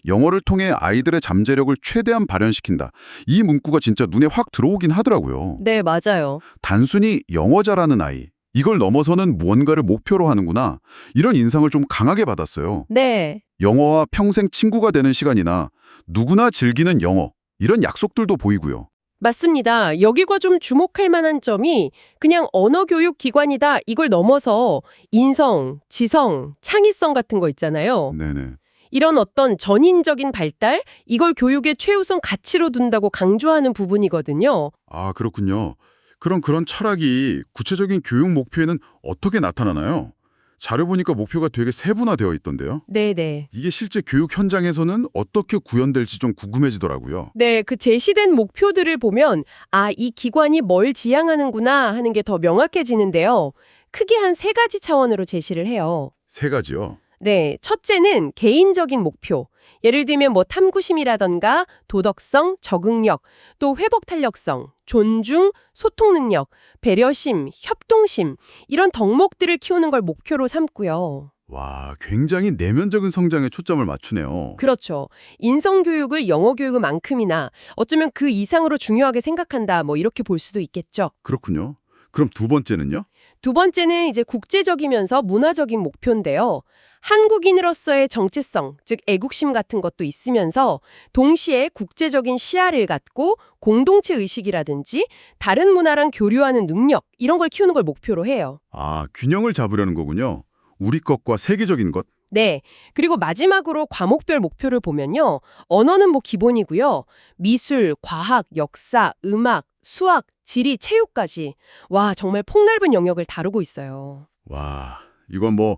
영어를 통해 아이들의 잠재력을 최대한 발현시킨다. 이 문구가 진짜 눈에 확 들어오긴 하더라고요. 네, 맞아요. 단순히 영어 잘하는 아이, 이걸 넘어서는 무언가를 목표로 하는구나. 이런 인상을 좀 강하게 받았어요. 네. 영어와 평생 친구가 되는 시간이나 누구나 즐기는 영어, 이런 약속들도 보이고요. 맞습니다. 여기가 좀 주목할 만한 점이 그냥 언어교육 기관이다 이걸 넘어서 인성, 지성, 창의성 같은 거 있잖아요. 네네. 이런 어떤 전인적인 발달, 이걸 교육의 최우선 가치로 둔다고 강조하는 부분이거든요. 아, 그렇군요. 그럼 그런 철학이 구체적인 교육 목표에는 어떻게 나타나나요? 자료 보니까 목표가 되게 세분화되어 있던데요. 네네. 이게 실제 교육 현장에서는 어떻게 구현될지 좀 궁금해지더라고요. 네, 그 제시된 목표들을 보면 아, 이 기관이 뭘 지향하는구나 하는 게 더 명확해지는데요. 크게 한 세 가지 차원으로 제시를 해요. 세 가지요. 네, 첫째는 개인적인 목표. 예를 들면 뭐 탐구심이라던가 도덕성, 적응력, 또 회복 탄력성, 존중, 소통 능력, 배려심, 협동심 이런 덕목들을 키우는 걸 목표로 삼고요. 와, 굉장히 내면적인 성장에 초점을 맞추네요. 그렇죠. 인성교육을 영어교육만큼이나 어쩌면 그 이상으로 중요하게 생각한다 뭐 이렇게 볼 수도 있겠죠. 그렇군요. 그럼 두 번째는요? 두 번째는 이제 국제적이면서 문화적인 목표인데요. 한국인으로서의 정체성, 즉 애국심 같은 것도 있으면서 동시에 국제적인 시야를 갖고 공동체 의식이라든지 다른 문화랑 교류하는 능력 이런 걸 키우는 걸 목표로 해요. 아, 균형을 잡으려는 거군요. 우리 것과 세계적인 것. 네. 그리고 마지막으로 과목별 목표를 보면요. 언어는 뭐 기본이고요. 미술, 과학, 역사, 음악, 수학, 지리, 체육까지. 와, 정말 폭넓은 영역을 다루고 있어요. 와, 이건 뭐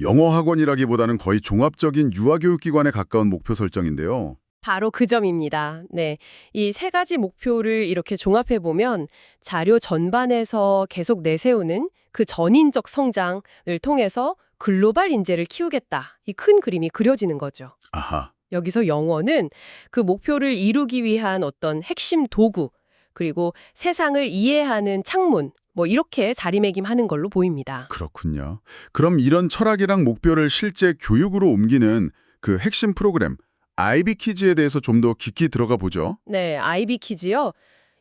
영어 학원이라기보다는 거의 종합적인 유아교육기관에 가까운 목표 설정인데요. 바로 그 점입니다. 네. 이 세 가지 목표를 이렇게 종합해 보면 자료 전반에서 계속 내세우는 그 전인적 성장을 통해서 글로벌 인재를 키우겠다. 이 큰 그림이 그려지는 거죠. 아하, 여기서 영어는 그 목표를 이루기 위한 어떤 핵심 도구, 그리고 세상을 이해하는 창문, 뭐 이렇게 자리매김하는 걸로 보입니다. 그렇군요. 그럼 이런 철학이랑 목표를 실제 교육으로 옮기는 그 핵심 프로그램, 아이비 키즈에 대해서 좀 더 깊이 들어가 보죠. 네, 아이비 키즈요.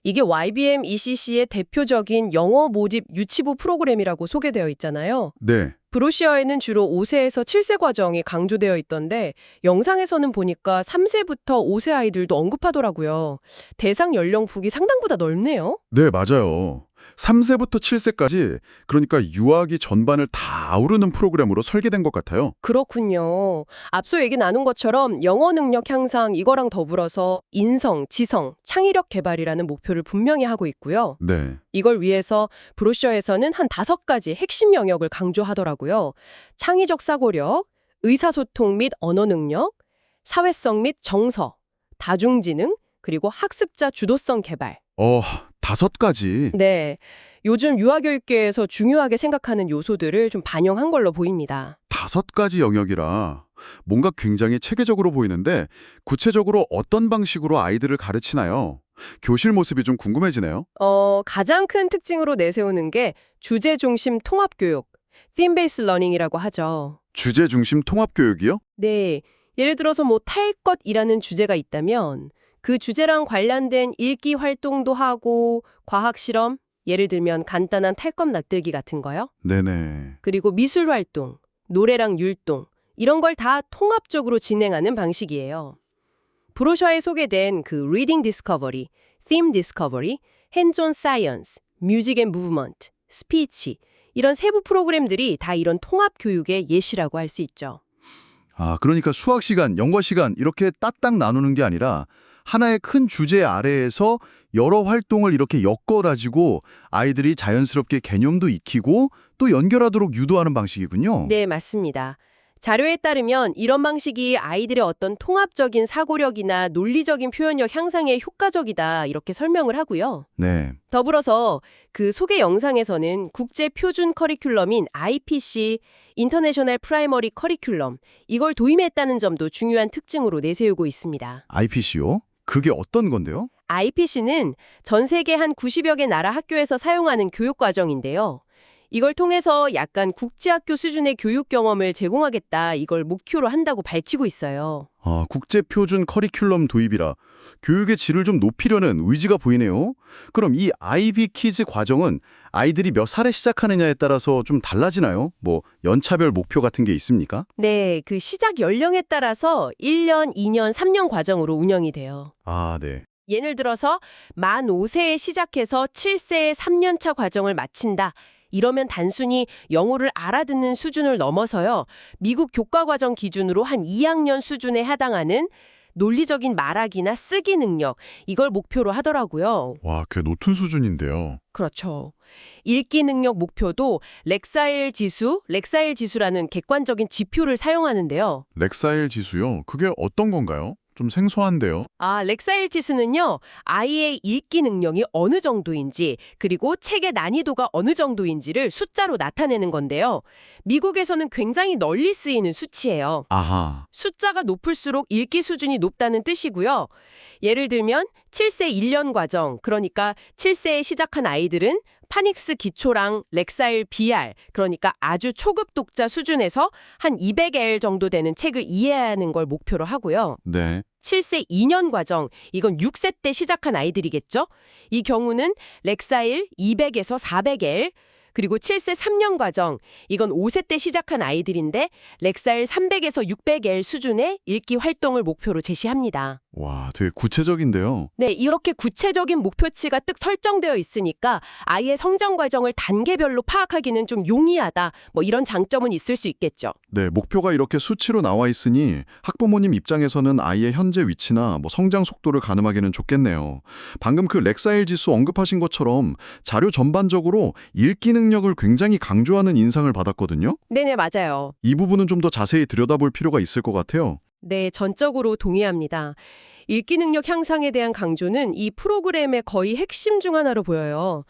이게 YBM ECC의 대표적인 영어 모집 유치부 프로그램이라고 소개되어 있잖아요. 네. 브로셔에는 주로 5세에서 7세 과정이 강조되어 있던데 영상에서는 보니까 3세부터 5세 아이들도 언급하더라고요. 대상 연령폭이 상당보다 넓네요. 네, 맞아요. 3세부터 7세까지 그러니까 유아기 전반을 다 아우르는 프로그램으로 설계된 것 같아요. 그렇군요. 앞서 얘기 나눈 것처럼 영어 능력 향상 이거랑 더불어서 인성, 지성, 창의력 개발이라는 목표를 분명히 하고 있고요. 네. 이걸 위해서 브로셔에서는 한 5가지 핵심 영역을 강조하더라고요. 창의적 사고력, 의사소통 및 언어 능력, 사회성 및 정서, 다중지능, 그리고 학습자 주도성 개발. 5가지. 네, 요즘 유아교육계에서 중요하게 생각하는 요소들을 좀 반영한 걸로 보입니다. 5가지 영역이라 뭔가 굉장히 체계적으로 보이는데 구체적으로 어떤 방식으로 아이들을 가르치나요? 교실 모습이 좀 궁금해지네요. 가장 큰 특징으로 내세우는 게 주제 중심 통합 교육, theme based learning이라고 하죠. 주제 중심 통합 교육이요? 네, 예를 들어서 뭐 탈 것이라는 주제가 있다면 그 주제랑 관련된 읽기 활동도 하고 과학 실험, 예를 들면 간단한 탈 것 놔들기 같은 거요. 네네. 그리고 미술 활동, 노래랑 율동 이런 걸 다 통합적으로 진행하는 방식이에요. 브로셔에 소개된 그 Reading Discovery, Theme Discovery, Hands-on Science, Music and Movement, 스피치 이런 세부 프로그램들이 다 이런 통합 교육의 예시라고 할 수 있죠. 아, 그러니까 수학 시간, 영어 시간 이렇게 딱딱 나누는 게 아니라 하나의 큰 주제 아래에서 여러 활동을 이렇게 엮어가지고 아이들이 자연스럽게 개념도 익히고 또 연결하도록 유도하는 방식이군요. 네, 맞습니다. 자료에 따르면 이런 방식이 아이들의 어떤 통합적인 사고력이나 논리적인 표현력 향상에 효과적이다 이렇게 설명을 하고요. 네. 더불어서 그 소개 영상에서는 국제 표준 커리큘럼인 IPC, 인터내셔널 프라이머리 커리큘럼 이걸 도입했다는 점도 중요한 특징으로 내세우고 있습니다. IPC요? 그게 어떤 건데요? IPC는 전 세계 한 90여 개 나라 학교에서 사용하는 교육과정인데요. 이걸 통해서 약간 국제학교 수준의 교육 경험을 제공하겠다 이걸 목표로 한다고 밝히고 있어요. 아, 국제 표준 커리큘럼 도입이라 교육의 질을 좀 높이려는 의지가 보이네요. 그럼 이 아이비 키즈 과정은 아이들이 몇 살에 시작하느냐에 따라서 좀 달라지나요? 뭐 연차별 목표 같은 게 있습니까? 네, 그 시작 연령에 따라서 1년, 2년, 3년 과정으로 운영이 돼요. 아, 네. 예를 들어서 만 5세에 시작해서 7세의 3년차 과정을 마친다. 이러면 단순히 영어를 알아듣는 수준을 넘어서요. 미국 교과과정 기준으로 한 2학년 수준에 해당하는 논리적인 말하기나 쓰기 능력, 이걸 목표로 하더라고요. 와, 꽤 높은 수준인데요. 그렇죠. 읽기 능력 목표도 렉사일 지수라는 객관적인 지표를 사용하는데요. 렉사일 지수요? 그게 어떤 건가요? 좀 생소한데요. 렉사일 지수는요, 아이의 읽기 능력이 어느 정도인지, 그리고 책의 난이도가 어느 정도인지를 숫자로 나타내는 건데요. 미국에서는 굉장히 널리 쓰이는 수치예요. 아하. 숫자가 높을수록 읽기 수준이 높다는 뜻이고요. 예를 들면 7세 1년 과정, 그러니까 7세에 시작한 아이들은 파닉스 기초랑 렉사일 BR, 그러니까 아주 초급 독자 수준에서 한 200엘 정도 되는 책을 이해하는 걸 목표로 하고요. 네. 7세 2년 과정, 이건 6세 때 시작한 아이들이겠죠? 이 경우는 렉사일 200에서 400엘, 그리고 7세 3년 과정, 이건 5세 때 시작한 아이들인데 렉사일 300에서 600엘 수준의 읽기 활동을 목표로 제시합니다. 와, 되게 구체적인데요. 네, 이렇게 구체적인 목표치가 뜩 설정되어 있으니까 아이의 성장 과정을 단계별로 파악하기는 좀 용이하다. 뭐 이런 장점은 있을 수 있겠죠. 네, 목표가 이렇게 수치로 나와 있으니 학부모님 입장에서는 아이의 현재 위치나 뭐 성장 속도를 가늠하기는 좋겠네요. 방금 그 렉사일 지수 언급하신 것처럼 자료 전반적으로 읽기 능력을 굉장히 강조하는 인상을 받았거든요. 네네, 맞아요. 이 부분은 좀 더 자세히 들여다볼 필요가 있을 것 같아요. 네, 전적으로 동의합니다. 읽기 능력 향상에 대한 강조는 이 프로그램의 거의 핵심 중 하나로 보여요.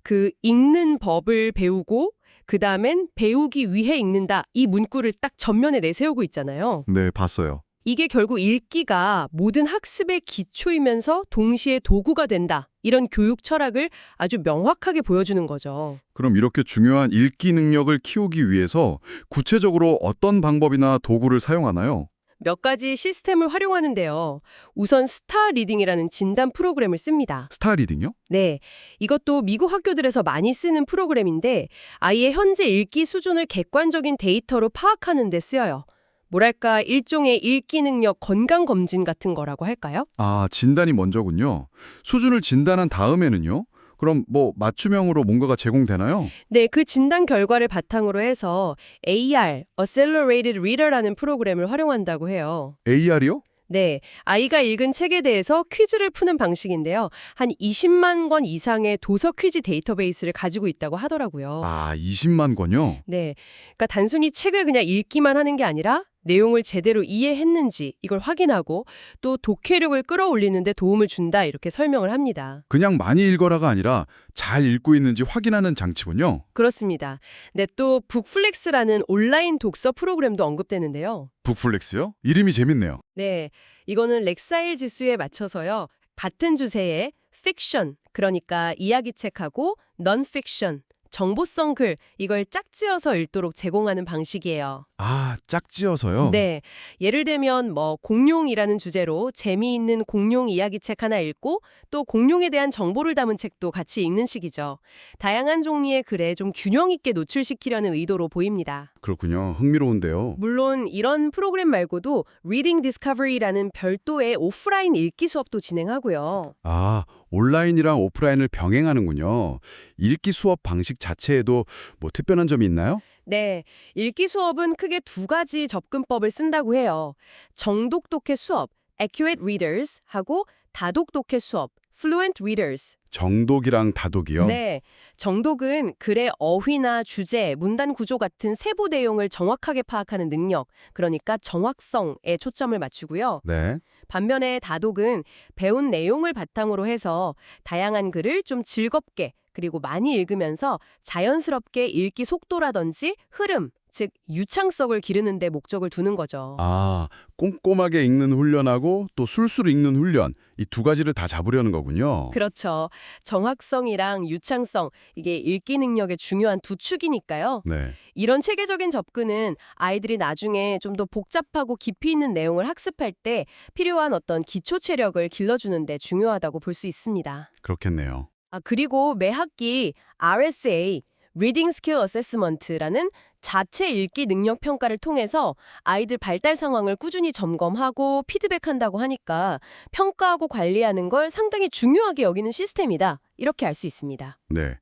그 읽는 법을 배우고 그다음엔 배우기 위해 읽는다. 이 문구를 딱 전면에 내세우고 있잖아요. 네, 봤어요. 이게 결국 읽기가 모든 학습의 기초이면서 동시에 도구가 된다. 이런 교육 철학을 아주 명확하게 보여주는 거죠. 그럼 이렇게 중요한 읽기 능력을 키우기 위해서 구체적으로 어떤 방법이나 도구를 사용하나요? 몇 가지 시스템을 활용하는데요. 우선 스타 리딩이라는 진단 프로그램을 씁니다. 스타 리딩요? 네, 이것도 미국 학교들에서 많이 쓰는 프로그램인데 아이의 현재 읽기 수준을 객관적인 데이터로 파악하는 데 쓰여요. 뭐랄까 일종의 읽기 능력 건강 검진 같은 거라고 할까요? 아, 진단이 먼저군요. 수준을 진단한 다음에는요? 그럼 뭐 맞춤형으로 뭔가가 제공되나요? 네, 그 진단 결과를 바탕으로 해서 AR, Accelerated Reader라는 프로그램을 활용한다고 해요. AR이요? 네, 아이가 읽은 책에 대해서 퀴즈를 푸는 방식인데요. 한 20만 권 이상의 도서 퀴즈 데이터베이스를 가지고 있다고 하더라고요. 아, 20만 권요? 네, 그러니까 단순히 책을 그냥 읽기만 하는 게 아니라 내용을 제대로 이해했는지 이걸 확인하고 또 독해력을 끌어올리는 데 도움을 준다 이렇게 설명을 합니다. 그냥 많이 읽어라가 아니라 잘 읽고 있는지 확인하는 장치군요. 그렇습니다. 네, 또 북플렉스라는 온라인 독서 프로그램도 언급되는데요. 북플렉스요? 이름이 재밌네요. 네, 이거는 렉사일 지수에 맞춰서요. 같은 주제의 픽션, 그러니까 이야기책하고 넌픽션, 정보성 글, 이걸 짝지어서 읽도록 제공하는 방식이에요. 아, 짝지어서요? 네, 예를 들면 뭐 공룡이라는 주제로 재미있는 공룡 이야기책 하나 읽고 또 공룡에 대한 정보를 담은 책도 같이 읽는 식이죠. 다양한 종류의 글에 좀 균형 있게 노출시키려는 의도로 보입니다. 그렇군요. 흥미로운데요. 물론 이런 프로그램 말고도 Reading Discovery라는 별도의 오프라인 읽기 수업도 진행하고요. 아, 온라인이랑 오프라인을 병행하는군요. 읽기 수업 방식 자체에도 뭐 특별한 점이 있나요? 네, 읽기 수업은 크게 두 가지 접근법을 쓴다고 해요. 정독 독해 수업, Accurate Readers 하고 다독 독해 수업, Fluent Readers. 정독이랑 다독이요? 네, 정독은 글의 어휘나 주제, 문단 구조 같은 세부 내용을 정확하게 파악하는 능력, 그러니까 정확성에 초점을 맞추고요. 네. 반면에 다독은 배운 내용을 바탕으로 해서 다양한 글을 좀 즐겁게 그리고 많이 읽으면서 자연스럽게 읽기 속도라든지 흐름, 즉 유창성을 기르는 데 목적을 두는 거죠. 아, 꼼꼼하게 읽는 훈련하고 또 술술 읽는 훈련, 이 두 가지를 다 잡으려는 거군요. 그렇죠. 정확성이랑 유창성, 이게 읽기 능력의 중요한 두 축이니까요. 네. 이런 체계적인 접근은 아이들이 나중에 좀 더 복잡하고 깊이 있는 내용을 학습할 때 필요한 어떤 기초 체력을 길러주는 데 중요하다고 볼 수 있습니다. 그렇겠네요. 그리고 매 학기 RSA, Reading Skill Assessment라는 자체 읽기 능력 평가를 통해서 아이들 발달 상황을 꾸준히 점검하고 피드백한다고 하니까 평가하고 관리하는 걸 상당히 중요하게 여기는 시스템이다. 이렇게 알 수 있습니다. 네.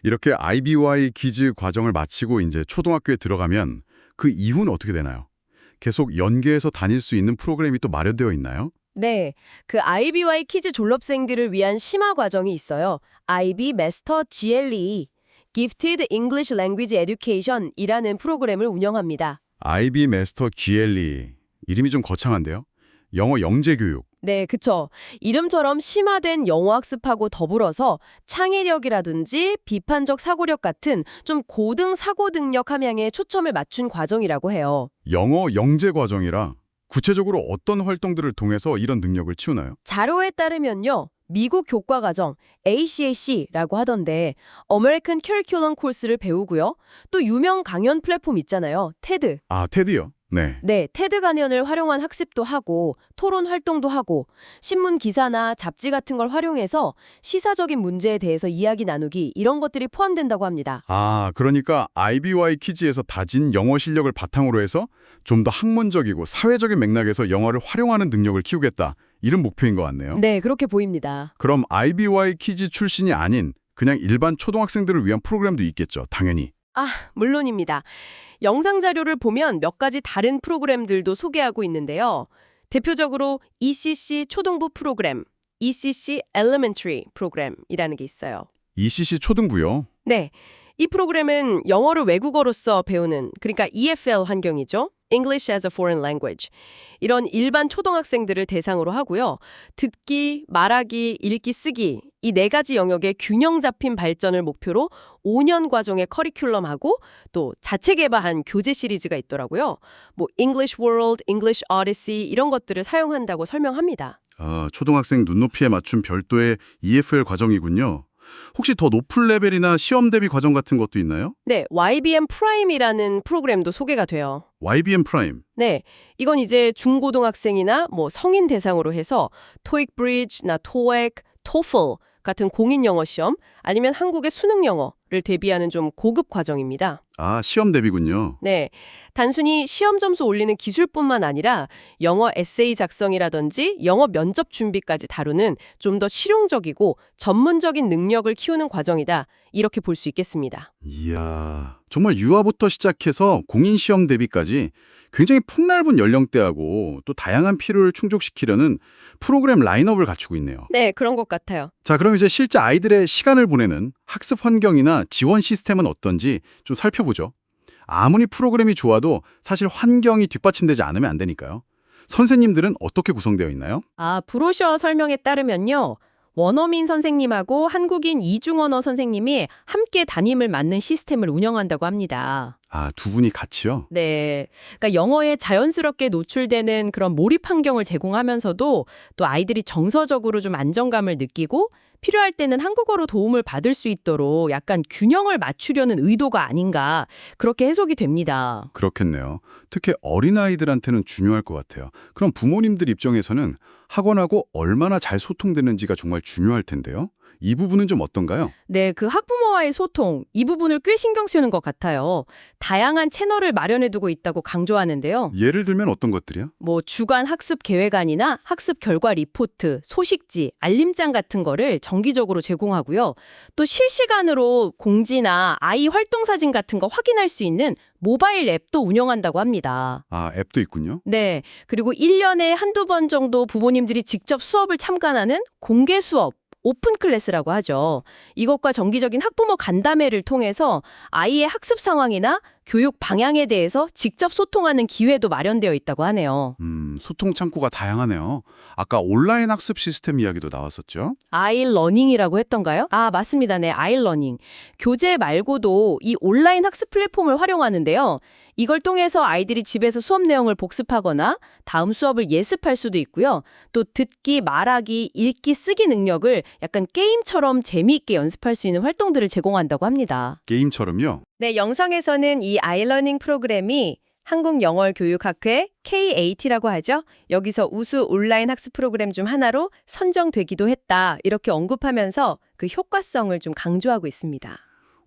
이렇게 IBY 키즈 과정을 마치고 이제 초등학교에 들어가면 그 이후는 어떻게 되나요? 계속 연계해서 다닐 수 있는 프로그램이 또 마련되어 있나요? 네, 그 IBY 키즈 졸업생들을 위한 심화 과정이 있어요. IB Master GLE, Gifted English Language Education이라는 프로그램을 운영합니다. IB 마스터 GLE. 이름이 좀 거창한데요? 영어 영재 교육. 네, 그쵸. 이름처럼 심화된 영어 학습하고 더불어서 창의력이라든지 비판적 사고력 같은 좀 고등 사고 능력 함양에 초점을 맞춘 과정이라고 해요. 영어 영재 과정이라 구체적으로 어떤 활동들을 통해서 이런 능력을 키우나요? 자료에 따르면요. 미국 교과과정 ACAC라고 하던데 American Curriculum 코र्스를 배우고요. 또 유명 강연 플랫폼 있잖아요. 테드. 아, 테드요? 네. 네, 테드 강연을 활용한 학습도 하고 토론 활동도 하고 신문 기사나 잡지 같은 걸 활용해서 시사적인 문제에 대해서 이야기 나누기 이런 것들이 포함된다고 합니다. 아, 그러니까 IBY 키즈에서 다진 영어 실력을 바탕으로 해서 좀 더 학문적이고 사회적인 맥락에서 영어를 활용하는 능력을 키우겠다. 이런 목표인 것 같네요. 네, 그렇게 보입니다. 그럼 IBY 키즈 출신이 아닌 그냥 일반 초등학생들을 위한 프로그램도 있겠죠. 당연히. 물론입니다. 영상 자료를 보면 몇 가지 다른 프로그램들도 소개하고 있는데요. 대표적으로 ECC 초등부 프로그램, ECC Elementary 프로그램이라는 게 있어요. ECC 초등부요. 네, 이 프로그램은 영어를 외국어로서 배우는, 그러니까 EFL 환경이죠. English as a Foreign Language. 이런 일반 초등학생들을 대상으로 하고요. 듣기, 말하기, 읽기, 쓰기 이 네 가지 영역의 균형 잡힌 발전을 목표로 5년 과정의 커리큘럼하고 또 자체 개발한 교재 시리즈가 있더라고요. 뭐 English World, English Odyssey 이런 것들을 사용한다고 설명합니다. 초등학생 눈높이에 맞춘 별도의 EFL 과정이군요. 혹시 더 높은 레벨이나 시험 대비 과정 같은 것도 있나요? 네, YBM 프라임이라는 프로그램도 소개가 돼요. YBM 프라임. 네, 이건 이제 중고등학생이나 뭐 성인 대상으로 해서 토익 브리지나 토익, 토플 같은 공인 영어 시험 아니면 한국의 수능 영어를 대비하는 좀 고급 과정입니다. 아, 시험 대비군요. 네, 단순히 시험 점수 올리는 기술뿐만 아니라 영어 에세이 작성이라든지 영어 면접 준비까지 다루는 좀 더 실용적이고 전문적인 능력을 키우는 과정이다. 이렇게 볼 수 있겠습니다. 이야, 정말 유아부터 시작해서 공인 시험 대비까지 굉장히 폭넓은 연령대하고 또 다양한 필요를 충족시키려는 프로그램 라인업을 갖추고 있네요. 네, 그런 것 같아요. 자, 그럼 이제 실제 아이들의 시간을 보내는 학습 환경이나 지원 시스템은 어떤지 좀 살펴보죠. 아무리 프로그램이 좋아도 사실 환경이 뒷받침되지 않으면 안 되니까요. 선생님들은 어떻게 구성되어 있나요? 브로셔 설명에 따르면요. 원어민 선생님하고 한국인 이중언어 선생님이 함께 담임을 맡는 시스템을 운영한다고 합니다. 아, 두 분이 같이요? 네. 그러니까 영어에 자연스럽게 노출되는 그런 몰입 환경을 제공하면서도 또 아이들이 정서적으로 좀 안정감을 느끼고 필요할 때는 한국어로 도움을 받을 수 있도록 약간 균형을 맞추려는 의도가 아닌가 그렇게 해석이 됩니다. 그렇겠네요. 특히 어린아이들한테는 중요할 것 같아요. 그럼 부모님들 입장에서는 학원하고 얼마나 잘 소통되는지가 정말 중요할 텐데요. 이 부분은 좀 어떤가요? 네, 그 학부모와의 소통, 이 부분을 꽤 신경 쓰는 것 같아요. 다양한 채널을 마련해두고 있다고 강조하는데요. 예를 들면 어떤 것들이요? 뭐 주간 학습 계획안이나 학습 결과 리포트, 소식지, 알림장 같은 거를 정기적으로 제공하고요. 또 실시간으로 공지나 아이 활동 사진 같은 거 확인할 수 있는 모바일 앱도 운영한다고 합니다. 아, 앱도 있군요. 네, 그리고 1년에 한두 번 정도 부모님들이 직접 수업을 참관하는 공개 수업, 오픈 클래스라고 하죠. 이것과 정기적인 학부모 간담회를 통해서 아이의 학습 상황이나 교육 방향에 대해서 직접 소통하는 기회도 마련되어 있다고 하네요. 소통 창구가 다양하네요. 아까 온라인 학습 시스템 이야기도 나왔었죠? 아이러닝이라고 했던가요? 아, 맞습니다. 네, 아이러닝. 교재 말고도 이 온라인 학습 플랫폼을 활용하는데요. 이걸 통해서 아이들이 집에서 수업 내용을 복습하거나 다음 수업을 예습할 수도 있고요. 또 듣기, 말하기, 읽기, 쓰기 능력을 약간 게임처럼 재미있게 연습할 수 있는 활동들을 제공한다고 합니다. 게임처럼요? 네, 영상에서는 이 아이러닝 프로그램이 한국영어교육학회 KAT라고 하죠. 여기서 우수 온라인 학습 프로그램 중 하나로 선정되기도 했다. 이렇게 언급하면서 그 효과성을 좀 강조하고 있습니다.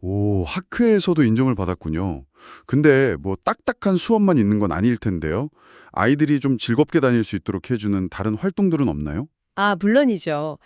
오, 학회에서도 인정을 받았군요. 근데 뭐 딱딱한 수업만 있는 건 아닐 텐데요. 아이들이 좀 즐겁게 다닐 수 있도록 해주는 다른 활동들은 없나요? 아, 물론이죠.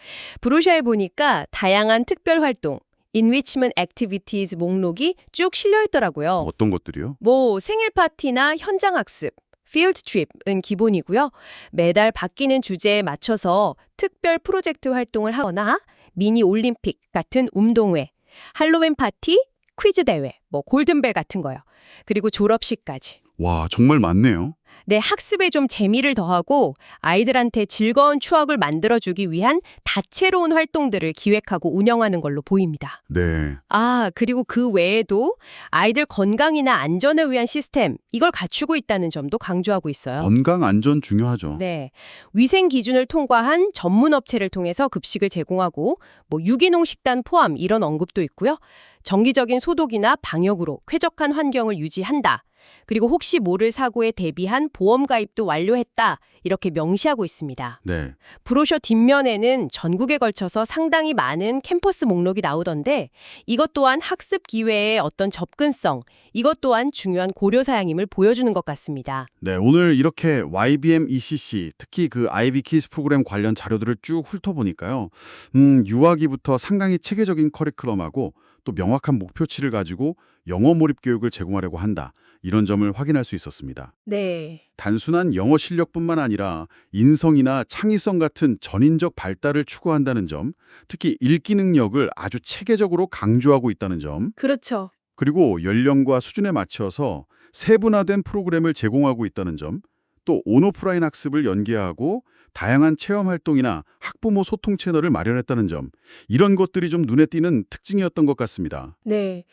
브로셔에 보니까 다양한 특별 활동, Enrichment Activities 목록이 쭉 실려 있더라고요. 어떤 것들이요? 뭐 생일 파티나 현장 학습, 필드 트립은 기본이고요. 매달 바뀌는 주제에 맞춰서 특별 프로젝트 활동을 하거나 미니 올림픽 같은 운동회, 할로윈 파티, 퀴즈 대회, 뭐 골든벨 같은 거요. 그리고 졸업식까지. 와, 정말 많네요. 내 학습에 좀 재미를 더하고 아이들한테 즐거운 추억을 만들어주기 위한 다채로운 활동들을 기획하고 운영하는 걸로 보입니다. 네. 아, 그리고 그 외에도 아이들 건강이나 안전을 위한 시스템, 이걸 갖추고 있다는 점도 강조하고 있어요. 건강 안전 중요하죠. 네. 위생 기준을 통과한 전문 업체를 통해서 급식을 제공하고 뭐 유기농 식단 포함 이런 언급도 있고요. 정기적인 소독이나 방역으로 쾌적한 환경을 유지한다. 그리고 혹시 모를 사고에 대비한 보험 가입도 완료했다. 이렇게 명시하고 있습니다. 네. 브로셔 뒷면에는 전국에 걸쳐서 상당히 많은 캠퍼스 목록이 나오던데 이것 또한 학습 기회의 어떤 접근성, 이것 또한 중요한 고려사항임을 보여주는 것 같습니다. 네, 오늘 이렇게 YBM ECC, 특히 그 IB 키즈 프로그램 관련 자료들을 쭉 훑어보니까요. 유아기부터 상당히 체계적인 커리큘럼하고 또 명확한 목표치를 가지고 영어 몰입 교육을 제공하려고 한다. 이런 점을 확인할 수 있었습니다. 네. 단순한 영어 실력뿐만 아니라 인성이나 창의성 같은 전인적 발달을 추구한다는 점, 특히 읽기 능력을 아주 체계적으로 강조하고 있다는 점, 그렇죠. 그리고 연령과 수준에 맞춰서 세분화된 프로그램을 제공하고 있다는 점, 또 온오프라인 학습을 연계하고 다양한 체험 활동이나 학부모 소통 채널을 마련했다는 점, 이런 것들이 좀 눈에 띄는 특징이었던 것 같습니다. 네.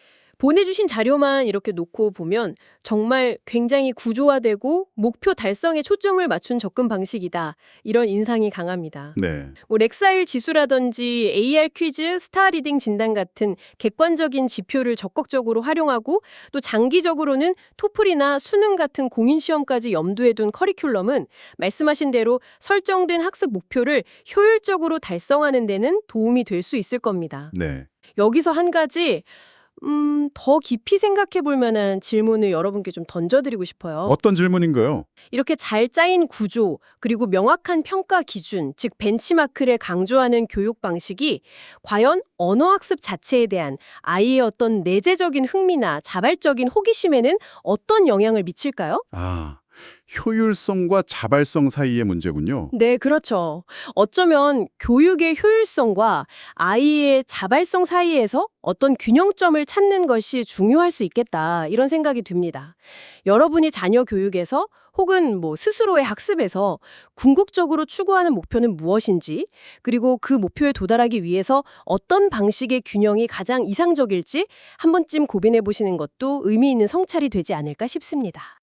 보내주신 자료만 이렇게 놓고 보면 정말 굉장히 구조화되고 목표 달성에 초점을 맞춘 접근 방식이다. 이런 인상이 강합니다. 네. 뭐 렉사일 지수라든지 AR 퀴즈, 스타 리딩 진단 같은 객관적인 지표를 적극적으로 활용하고 또 장기적으로는 토플이나 수능 같은 공인 시험까지 염두에 둔 커리큘럼은 말씀하신 대로 설정된 학습 목표를 효율적으로 달성하는 데는 도움이 될 수 있을 겁니다. 네. 여기서 한 가지 더 깊이 생각해 볼 만한 질문을 여러분께 좀 던져드리고 싶어요. 어떤 질문인가요? 이렇게 잘 짜인 구조, 그리고 명확한 평가 기준, 즉 벤치마크를 강조하는 교육 방식이 과연 언어학습 자체에 대한 아이의 어떤 내재적인 흥미나 자발적인 호기심에는 어떤 영향을 미칠까요? 아, 효율성과 자발성 사이의 문제군요. 네, 그렇죠. 어쩌면 교육의 효율성과 아이의 자발성 사이에서 어떤 균형점을 찾는 것이 중요할 수 있겠다, 이런 생각이 듭니다. 여러분이 자녀 교육에서 혹은 뭐 스스로의 학습에서 궁극적으로 추구하는 목표는 무엇인지, 그리고 그 목표에 도달하기 위해서 어떤 방식의 균형이 가장 이상적일지 한 번쯤 고민해 보시는 것도 의미 있는 성찰이 되지 않을까 싶습니다.